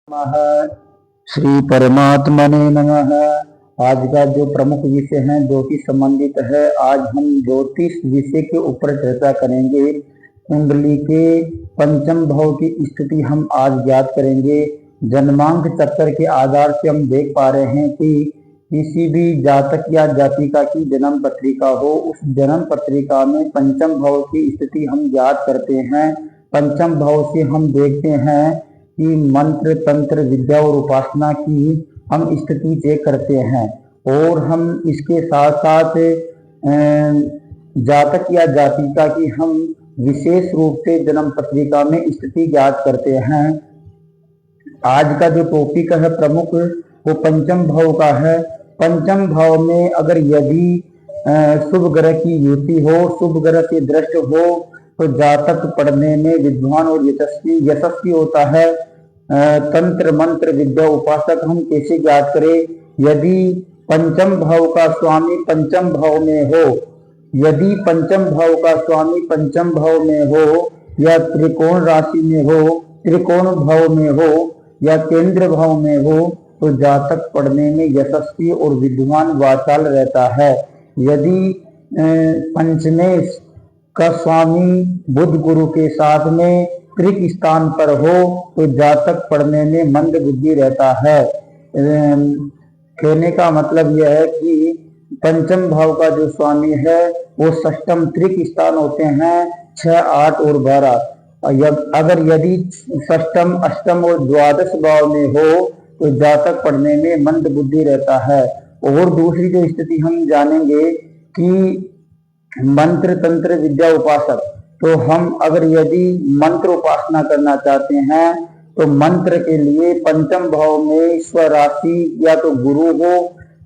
नमः। श्री परमात्मने नमः। आज का जो प्रमुख विषय है ज्योतिष संबंधित है। आज हम ज्योतिष विषय के ऊपर चर्चा करेंगे। कुंडली के पंचम भाव की स्थिति हम आज ज्ञात करेंगे। जन्मांक चक्कर के आधार से हम देख पा रहे हैं कि किसी भी जातक या जातिका की जन्म पत्रिका हो, उस जन्म पत्रिका में पंचम भाव की स्थिति हम ज्ञात करते हैं। पंचम भाव से हम देखते हैं कि मंत्र तंत्र विद्या और उपासना की हम स्थिति चेक करते हैं, और हम इसके साथ साथ जातक या जातिका की हम विशेष रूप से जन्म पत्रिका में स्थिति ज्ञात करते हैं। आज का जो टॉपिक है प्रमुख वो पंचम भाव का है। पंचम भाव में अगर यदि शुभ ग्रह की युति हो, शुभ ग्रह से दृष्ट हो, तो जातक पढ़ने में विद्वान और यशस्वी होता है। तंत्र मंत्र विद्या उपासक हम कैसे ज्ञात करें? यदि पंचम भाव का स्वामी पंचम भाव में हो, यदि पंचम भाव का स्वामी पंचम भाव में हो, या त्रिकोण राशि में हो, त्रिकोण भाव में हो, या केंद्र भाव में हो, तो जातक पढ़ने में यशस्वी और विद्वान वाचाल रहता है। यदि पंचमेश का स्वामी बुध गुरु के साथ में त्रिक स्थान पर हो, तो जातक पढ़ने में मंद बुद्धि रहता है। कहने का मतलब यह है कि पंचम भाव का जो स्वामी है वो षष्टम त्रिक स्थान होते हैं 6, 8 और 12। अगर यदि षष्टम अष्टम और द्वादश भाव में हो, तो जातक पढ़ने में मंद बुद्धि रहता है। और दूसरी जो स्थिति हम जानेंगे कि मंत्र तंत्र विद्या उपासक, तो हम अगर यदि मंत्र उपासना करना चाहते हैं, तो मंत्र के लिए पंचम भाव में स्वराशि या तो गुरु हो,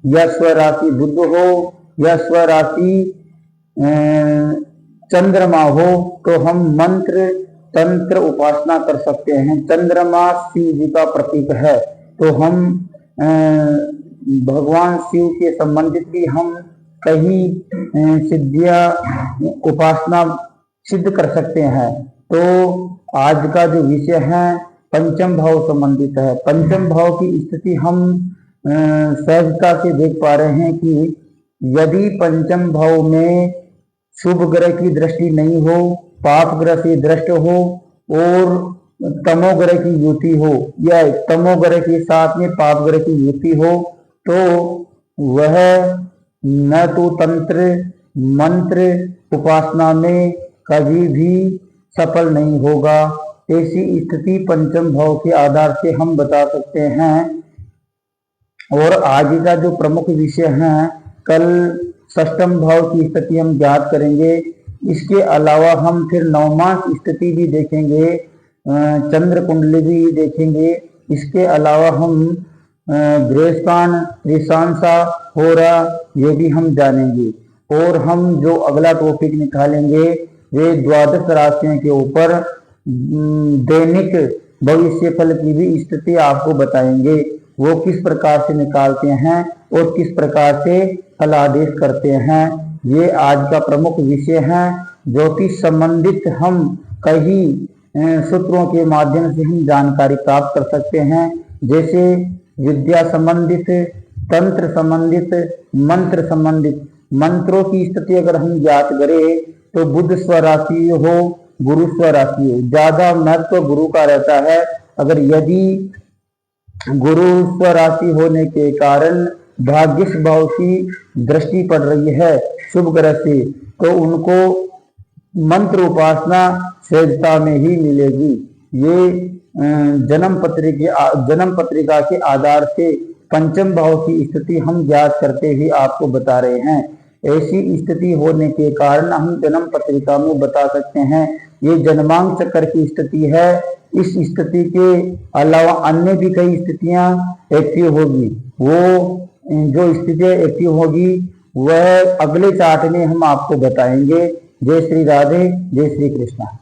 या स्वराशि बुध हो, या स्वराशि चंद्रमा हो, तो हम मंत्र तंत्र उपासना कर सकते हैं। चंद्रमा शिव जी का प्रतीक है, तो हम भगवान शिव के संबंधित भी हम कई सिद्धियां उपासना सिद्ध कर सकते हैं। तो आज का जो विषय है पंचम भाव संबंधित है। पंचम भाव की स्थिति हम सहजता से देख पा रहे हैं कि यदि पंचम भाव में शुभ ग्रह की दृष्टि नहीं हो, पाप ग्रह से दृष्ट हो, और तमोग्रह की युति हो, या तमोग्रह के साथ में पाप ग्रह की युति हो, तो वह न तो तंत्र मंत्र उपासना में कभी भी सफल नहीं होगा। ऐसी स्थिति पंचम भाव के आधार से हम बता सकते हैं। और आगे का जो प्रमुख विषय है, कल षष्टम भाव की स्थिति हम ज्ञात करेंगे। इसके अलावा हम फिर नवमास स्थिति भी देखेंगे, चंद्र कुंडली भी देखेंगे। इसके अलावा हम गृहस्थान त्रिशांसा हो रहा ये भी हम जानेंगे। और हम जो अगला टॉपिक निकालेंगे वे द्वादश राशियों के ऊपर दैनिक भविष्य फल की भी स्थिति आपको बताएंगे। वो किस प्रकार से निकालते हैं और किस प्रकार से फलादेश करते हैं, ये आज का प्रमुख विषय है। ज्योतिष संबंधित हम कई सूत्रों के माध्यम से हम जानकारी प्राप्त कर सकते हैं, जैसे विद्या संबंधित, तंत्र संबंधित, मंत्र संबंधित। मंत्रों की स्थिति अगर हम ज्ञात करें तो बुध स्वराशि हो, गुरु स्वराशि हो, ज्यादा महत्व गुरु का रहता है। अगर यदि गुरु स्वराशि होने के कारण भाग्यश भाव की दृष्टि पड़ रही है शुभ ग्रह से, तो उनको मंत्र उपासना सहजता में ही मिलेगी। ये जन्म पत्रिका के आधार से पंचम भाव की स्थिति हम ज्ञात करते ही आपको बता रहे हैं। ऐसी स्थिति होने के कारण हम जन्म पत्रिका में बता सकते हैं ये जन्मांक चक्कर की स्थिति है। इस स्थिति के अलावा अन्य भी कई स्थितियां एक्टिव होगी। वो जो स्थितियां एक्टिव होगी वह अगले चार्ट में हम आपको बताएंगे। जय श्री राधे, जय श्री कृष्णा।